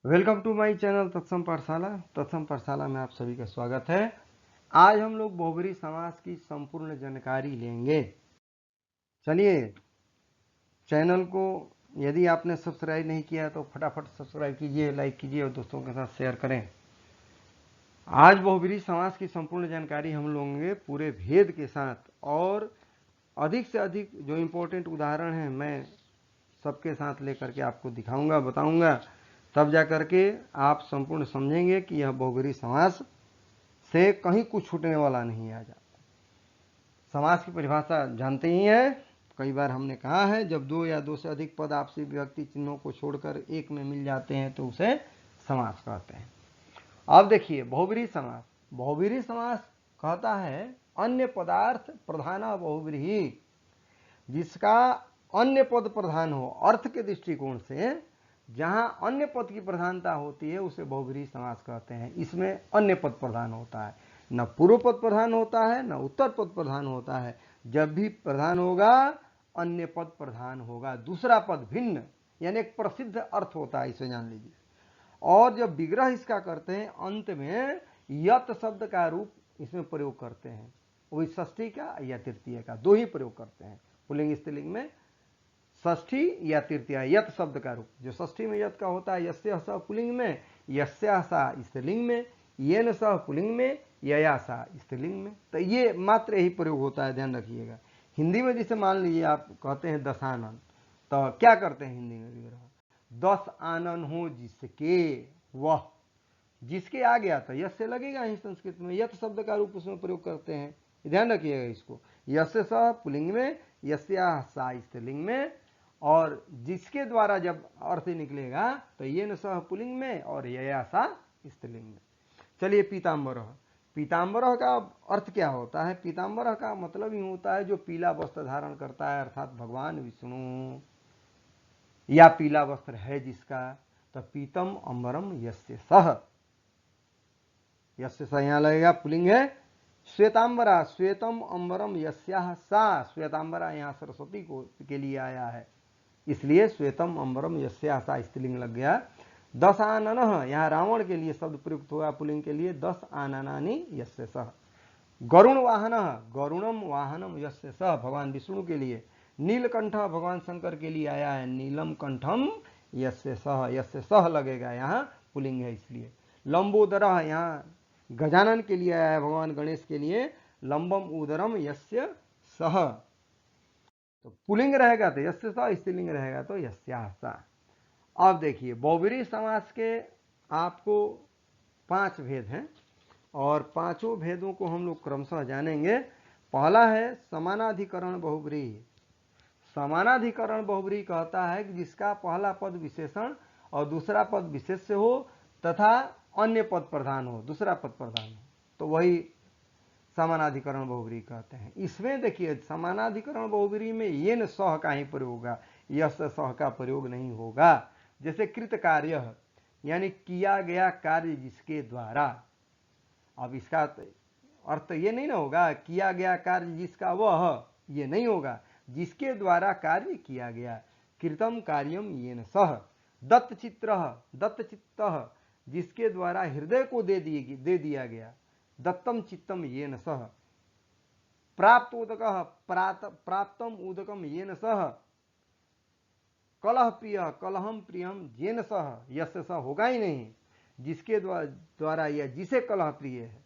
Welcome to my channel तत्सम पाठशाला। तत्सम पाठशाला में आप सभी का स्वागत है। आज हम लोग बहुब्रीहि समास की संपूर्ण जानकारी लेंगे। चलिए, चैनल को यदि आपने सब्सक्राइब नहीं किया है तो फटाफट सब्सक्राइब कीजिए, लाइक कीजिए और दोस्तों के साथ शेयर करें। आज बहुब्रीहि समास की संपूर्ण जानकारी हम लेंगे पूरे भेद के साथ, और अधिक से अधिक जो इम्पोर्टेंट उदाहरण हैं मैं सबके साथ लेकर के आपको दिखाऊंगा, बताऊंगा, तब जा करके आप संपूर्ण समझेंगे कि यह बहुब्रीहि समास से कहीं कुछ छूटने वाला नहीं है। समास की परिभाषा जानते ही हैं। कई बार हमने कहा है, जब दो या दो से अधिक पद आपसी विभक्ति चिन्हों को छोड़कर एक में मिल जाते हैं तो उसे समास कहते हैं। अब देखिए, बहुब्रीहि समास। बहुब्रीहि समास कहता है अन्य पदार्थ प्रधान बहुब्रीहि, जिसका अन्य पद प्रधान हो। अर्थ के दृष्टिकोण से जहां अन्य पद की प्रधानता होती है उसे बहुब्रीहि समास कहते हैं। इसमें अन्य पद प्रधान होता है, न पूर्व पद प्रधान होता है न उत्तर पद प्रधान होता है। जब भी प्रधान होगा अन्य पद प्रधान होगा, दूसरा पद भिन्न, यानी एक प्रसिद्ध अर्थ होता है, इसे जान लीजिए। और जब विग्रह इसका करते हैं अंत में यत शब्द का रूप इसमें प्रयोग करते हैं। वही षष्ठी का या तृतीय का, दो ही प्रयोग करते हैं। पुल्लिंग स्त्रीलिंग में षष्ठी या तृतीया, यत शब्द का रूप। जो षष्ठी में यत का होता है यस्य स पुल्लिंग में, यस्या सा स्त्रीलिंग में, येन स पुल्लिंग में, यया सा स्त्रीलिंग में। तो ये मात्र यही प्रयोग होता है, ध्यान रखिएगा। हिंदी में जैसे मान लीजिए आप कहते हैं दशानन, तो क्या करते हैं हिंदी में विग्रह? 10 आनन हो जिसके, वह, जिसके आ गया था यश से लगेगा ही संस्कृत में, यत शब्द का रूप उसमें प्रयोग करते हैं, ध्यान रखिएगा इसको। यस्य स पुल्लिंग में, यस्या सा स्त्रीलिंग में, और जिसके द्वारा जब अर्थ निकलेगा तो ये न सह पुल्लिंग में और यया सा स्त्रीलिंग में। चलिए, पीताम्बर। पीताम्बर का अर्थ क्या होता है? पीताम्बर का मतलब ही होता है जो पीला वस्त्र धारण करता है, अर्थात भगवान विष्णु, या पीला वस्त्र है जिसका। तो पीतम अंबरम यस्य सह, यस्य सह यहां लगेगा, पुल्लिंग है। श्वेतांबरा, श्वेतम अंबरम यस्याह सा, श्वेतांबरा यहां सरस्वती को के लिए आया है, इसलिए श्वेतम अंबरम यस्याह सा स्त्रीलिंग लग गया। 10 आनन, यहाँ रावण के लिए शब्द प्रयुक्त हुआ पुल्लिंग के लिए, 10 आननानि यस्य सह। गरुण वाहन, गरुणम वाहनम यस्य सह, भगवान विष्णु के लिए। नीलकंठ भगवान शंकर के लिए आया है, नीलम कंठम यस्य सह, यस्य सह लगेगा, यहाँ पुल्लिंग है इसलिए। लंबोदर, यहाँ गजानन के लिए आया है, भगवान गणेश के लिए, लंबम उदरम यस्य सह। तो पुल्लिंग रहेगा तो यस्य सा, स्त्रीलिंग रहेगा तो यस्याह सा। अब देखिए, बहुब्रीहि समास के आपको 5 भेद हैं, और पांचों भेदों को हम लोग क्रमशः जानेंगे। पहला है समानाधिकरण बहुब्रीहि। समानाधिकरण बहुब्रीहि कहता है कि जिसका पहला पद विशेषण और दूसरा पद विशेष्य हो तथा अन्य पद प्रधान हो, दूसरा पद प्रधान हो, तो वही समानाधिकरण बहुब्रीहि कहते हैं। इसमें देखिए, समानाधिकरण बहुब्रीहि में ये न सह का ही प्रयोग होगा, यश सह का प्रयोग नहीं होगा। जैसे कृत कार्य, यानी किया गया कार्य जिसके द्वारा। अब इसका अर्थ ये नहीं ना होगा किया गया कार्य जिसका वह, ये नहीं होगा, जिसके द्वारा कार्य किया गया। कृतम कार्यम येन सह। दत्त चित्र, दत्त चित्त, जिसके द्वारा हृदय को दे दिया गया, दत्तम चित्तम येन सह। प्राप्त उदक, प्राप्तम उदकम येन सह। कलह प्रिय, कलहम प्रियम येन सह, यस्य सह होगा ही नहीं, जिसके द्वारा या जिसे कलह प्रिय है।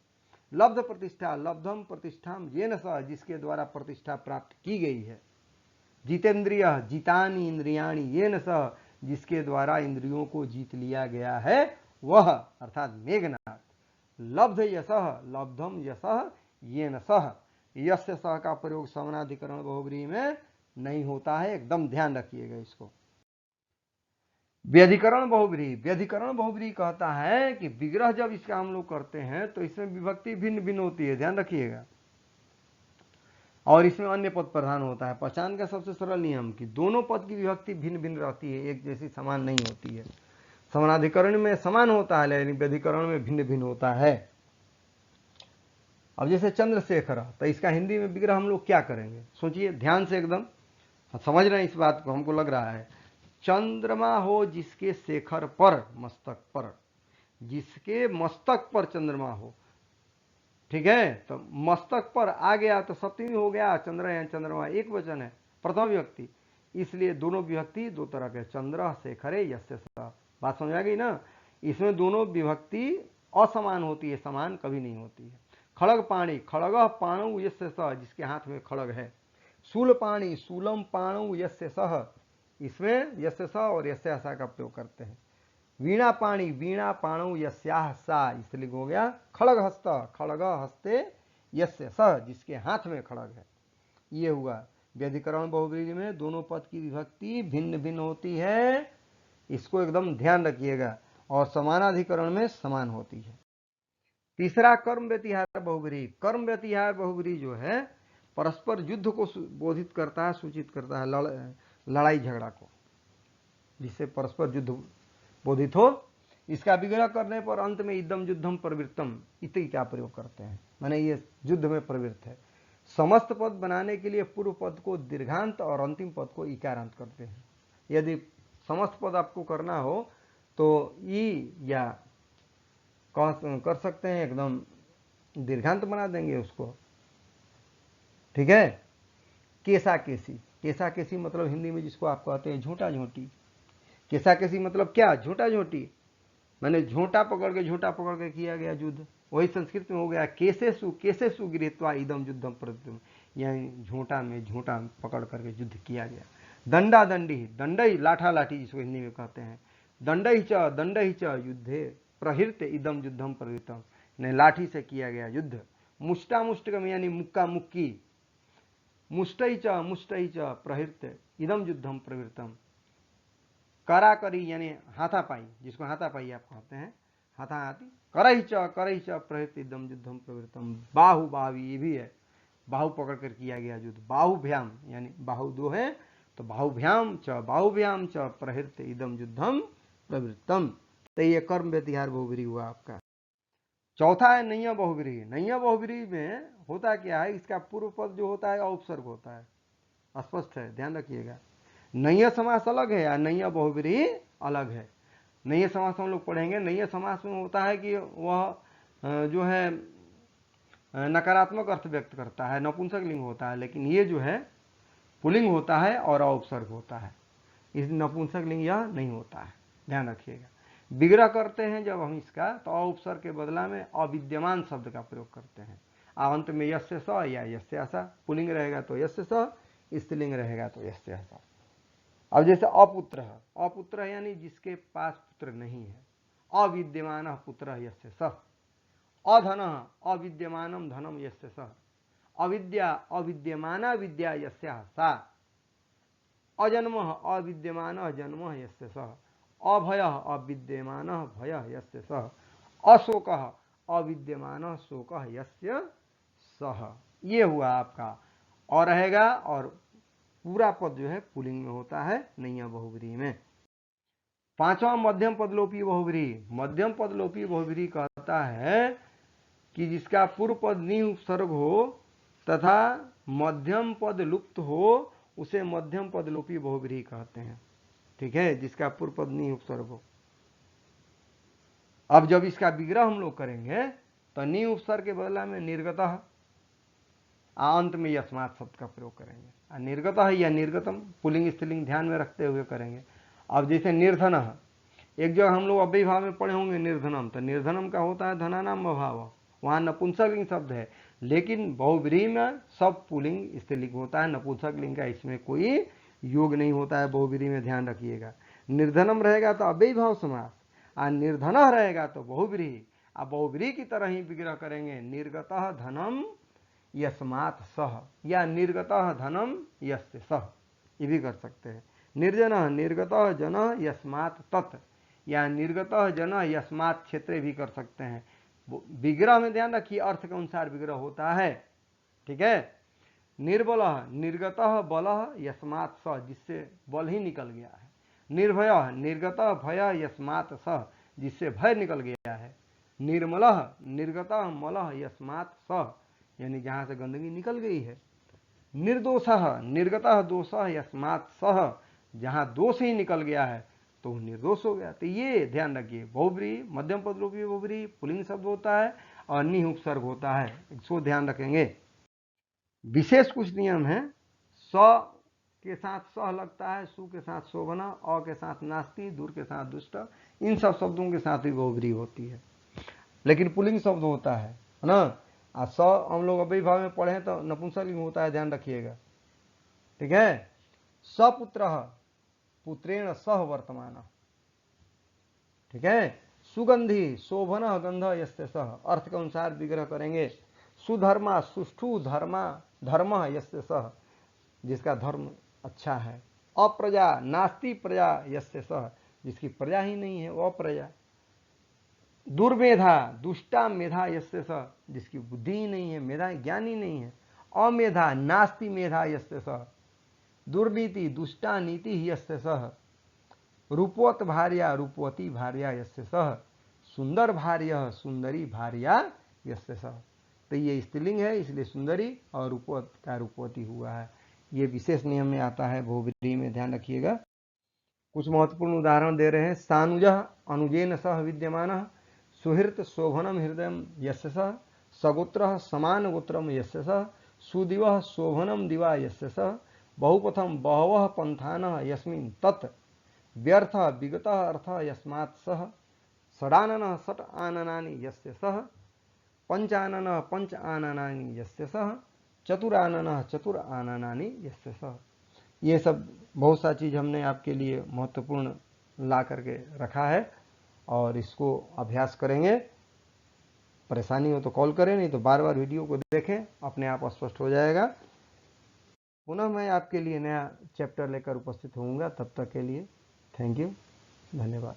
लब्ध प्रतिष्ठा, लब्धम प्रतिष्ठाम येन सह, जिसके द्वारा प्रतिष्ठा प्राप्त की गई है। जितेंद्रिय, जितानि इंद्रियाणि येन सह, जिसके द्वारा इंद्रियों को जीत लिया गया है वह, अर्थात मेघनाथ। लब्ध यशः, लब्धम यशः येन सह। यस्य सह का प्रयोग समानाधिकरण बहुब्रीहि में नहीं होता है, एकदम ध्यान रखिएगा इसको। व्यधिकरण बहुब्रीहि। व्यधिकरण बहुब्रीहि कहता है कि विग्रह जब इसका हम लोग करते हैं तो इसमें विभक्ति भिन्न भिन्न होती है, ध्यान रखिएगा, और इसमें अन्य पद प्रधान होता है। पहचान का सबसे सरल नियम कि दोनों पद की विभक्ति भिन्न भिन्न रहती है, एक जैसी समान नहीं होती है। समानाधिकरण में समान होता है लेकिन व्यधिकरण में भिन्न भिन्न होता है। अब जैसे चंद्रशेखर, तो इसका हिंदी में विग्रह हम लोग क्या करेंगे? सोचिए ध्यान से, एकदम समझ रहे हैं इस बात को, हमको लग रहा है। चंद्रमा हो जिसके शेखर पर, मस्तक पर, जिसके मस्तक पर चंद्रमा हो, ठीक है। तो मस्तक पर आ गया तो सप्तमी हो गया, चंद्र या चंद्रमा एक वचन है, प्रथम विभक्ति, इसलिए दोनों विभक्ति दो तरह के, चंद्र शेखरे यस्य स। बात समझ आ गई ना। इसमें दोनों विभक्ति असमान होती है, समान कभी नहीं होती है। खड़ग पाणी, खड़ग पाणु यस्य स, जिसके हाथ में खड़ग है। शूल पाणी, शूलम पाणु यस्य सह, इसमें यस्य स और यस्य सा का प्रयोग करते हैं। वीणा पाणी, वीणा पाणु यस्याह सा, इसलिए हो गया। खड़ग हस्त, खड़ग हस्ते यस्य स, जिसके हाथ में खड़ग है। ये हुआ। व्यधिकरण बहुब्रीहि में दोनों पद की विभक्ति भिन्न भिन्न होती है, इसको एकदम ध्यान रखिएगा, और समानाधिकरण में समान होती है। तीसरा कर्म व्यतिहार बहुब्रीहि। कर्म व्यतिहार बहुब्रीहि जो है परस्पर युद्ध को बोधित करता है, सूचित करता है, लड़ाई झगड़ा को, जिससे परस्पर युद्ध बोधित हो। इसका विग्रह करने पर अंत में इदम युद्धम प्रवृत्तम इति का प्रयोग करते हैं, माने ये युद्ध में प्रवृत्त है। समस्त पद बनाने के लिए पूर्व पद को दीर्घांत और अंतिम पद को इकारांत करते हैं। यदि समस्त पद आपको करना हो तो ई या कर सकते हैं, एकदम दीर्घांत बना देंगे उसको, ठीक है। केसा केसी, केसा केसी मतलब हिंदी में जिसको आप कहते हैं झूठा झूठी। केसा केसी मतलब क्या, झूठा झूठी, मैंने झूठा पकड़ के किया गया युद्ध, वही संस्कृत में हो गया केसेसु गृहीत्वा इदम युद्धम प्रवृत्तम, यानी झूठा में झूठा पकड़ करके युद्ध किया गया। दंडा दंडी, दंडई लाठा लाठी जिसको हिंदी में कहते हैं। दंडई च युद्धे प्रहृत इदम युद्धम प्रवृत्तम, ने लाठी से किया गया युद्ध। मुष्टा मुष्टकम यानी मुक्का मुक्की। मुष्टई च प्रहृत इदम युद्धम प्रवृत्तम। करा करी यानी हाथापाई, जिसको हाथापाई आप कहते हैं, हाथाहाथी। करही च प्रहृत इदम युद्धम प्रवृत्तम। बाहु, बाहु ये भी है, बाहु पकड़ कर किया गया युद्ध। बाहुभ्याम यानी बाहु दो है तो बाहुभ्याम च प्रहृत इदम युद्धम प्रवृत्तम। तो ये कर्म व्यतिहार बहुब्रीहि हुआ आपका। चौथा है नैया बहुब्रीहि। नैया बहुब्रीहि में होता क्या है, इसका पूर्व पद जो होता है औपसर्ग होता है, स्पष्ट है, ध्यान रखिएगा। नैया समास अलग है और नैया बहुब्रीहि अलग है। नैया समास हम लोग पढ़ेंगे। नैया समास में होता है कि वह जो है नकारात्मक अर्थ व्यक्त करता है, नपुंसक लिंग होता है, लेकिन ये जो है पुल्लिंग होता है और औपसर्ग होता है, इस नपुंसक लिंग यह नहीं होता है, ध्यान रखिएगा। विग्रह करते हैं जब हम इसका, तो औपसर्ग के बदला में अविद्यमान शब्द का प्रयोग करते हैं। अंत में यस्य स या यस्य स, पुल्लिंग रहेगा तो यस्य स, स्त्रीलिंग रहेगा तो यस्य स। अब जैसे अपुत्र, अपुत्र यानी जिसके पास पुत्र नहीं है। अविद्यमान पुत्र यस्य स। अधन, अविद्यमानम धनम यस्य स। अविद्या, अविद्यमाना विद्या यस्याह सा। अजन्म, अविद्यमान जन्म यस्य स। अभय, अविद्यमान भय यस्य स। अशोक, अविद्यमान शोक यस्य सह। ये हुआ आपका और रहेगा, और पूरा पद जो है पुल्लिंग में होता है नैया बहुब्रीहि में। पांचवा मध्यम पदलोपी बहुब्रीहि। मध्यम पदलोपी बहुब्रीहि कहता है कि जिसका पूर्व पद नि उपसर्ग हो तथा मध्यम पद लुप्त हो, उसे मध्यम पदलोपी बहुब्रीहि कहते हैं, ठीक है, जिसका पूर्व पद नि उपसर्ग हो। अब जब इसका विग्रह हम लोग करेंगे तो नि उपसर्ग के बदला में निर्गतः, अंत में यस्मात् शब्द का प्रयोग करेंगे। निर्गतः या निर्गतम पुल्लिंग स्त्रीलिंग ध्यान में रखते हुए करेंगे। अब जैसे निर्धन, एक जगह हम लोग अव्ययी भाव में पढ़े होंगे निर्धनम, तो निर्धनम का होता है धनानाम अभाव, वहां नपुंसक लिंग शब्द है, लेकिन बहुब्रीहि में सब पुल्लिंग स्त्रीलिंग होता है, नपुंसक लिंग का इसमें कोई योग नहीं होता है बहुब्रीहि में, ध्यान रखिएगा। निर्धनम रहेगा तो अव्ययी भाव समास, और निर्धन रहेगा तो बहुब्रीहि। अब बहुब्रीहि की तरह ही विग्रह करेंगे, निर्गतः धनम यस्मात् सह, या निर्गतः धनम यस्य सह, ये भी कर सकते हैं। निर्जन, निर्गतः जन यस्मात् तत्, या निर्गतः जन यस्मात् क्षेत्रे भी कर सकते हैं। विग्रह में ध्यान रखिए, अर्थ के अनुसार विग्रह होता है, ठीक है। निर्बल, निर्गतः बल यस्मात् स, जिससे बल ही निकल गया है। निर्भय, निर्गतः भय यस्मात् स, जिससे भय निकल गया है। निर्मल, निर्गतः मल यस्मात् स, यानी जहां से गंदगी निकल गई है। निर्दोष, निर्गतः दोष यस्मात् सह, जहां दोष ही निकल गया है तो वो निर्दोष हो गया। तो ये ध्यान रखिए, बहुब्रीहि मध्यम पद रूपी बहुब्रीहि पुल्लिंग शब्द होता है और नि उपसर्ग होता है, इसको ध्यान रखेंगे। विशेष कुछ नियम है, स के साथ सह लगता है, सु के साथ शोभना, अ के साथ नास्ति, दूर के साथ दुष्ट, इन सब शब्दों के साथ भी बहुब्रीहि होती है, लेकिन पुल्लिंग शब्द होता है ना। और स हम लोग अव्ययीभाव में पढ़े तो नपुंसकलिंग होता है, ध्यान रखिएगा, ठीक है। सपुत्रः पुत्रेण सह वर्तमान, ठीक है। सुगंधी शोभन गंध यस्य सह, अर्थ के अनुसार विग्रह करेंगे। सुधर्मा सुष्ठु धर्मा धर्म यस्य सह, जिसका धर्म अच्छा है। अप्रजा नास्ति प्रजा यस्य सह, जिसकी प्रजा ही नहीं है वो अप्रजा। दुर्मेधा दुष्टा मेधा यस्य सह, जिसकी बुद्धि ही नहीं है, मेधा ज्ञान ही नहीं है। अमेधा नास्ति मेधा यस्य सह। दुर्नीति दुष्टा नीति यस्य सह। रूपवत भार्या रूपवती भार्या यस्य सह। सुंदर भार्या सुंदरी भार्या यस्य सह। तो ये स्त्रीलिंग है, इसलिए सुंदरी और रूपवत का रूपवती हुआ है। ये विशेष नियम में आता है बहुब्रीहि में, ध्यान रखिएगा। कुछ महत्वपूर्ण उदाहरण दे रहे हैं। सानुजः अनुजेन सह विद्यमानः, सुहृत शोभनम हृदयम यस्य सह, सगोत्रः समान गोत्रम यस्य सह, सुदिवः शोभनम दिवा यस्य सह, बहुपथम बहवः पंथानः यस्मिन् तत्, व्यर्थ विगत अर्थ यस्मात् सह, षडाननः षट् आननानि यस्य सह, पंचाननः पंच आननानि यस्य सह, चतुराननः चतुर आननानि यस्य सह। ये सब बहुत सा चीज़ हमने आपके लिए महत्वपूर्ण ला करके रखा है और इसको अभ्यास करेंगे। परेशानी हो तो कॉल करें, नहीं तो बार बार वीडियो को देखें, अपने आप स्पष्ट हो जाएगा। पुनः मैं आपके लिए नया चैप्टर लेकर उपस्थित होऊंगा, तब तक के लिए थैंक यू, धन्यवाद।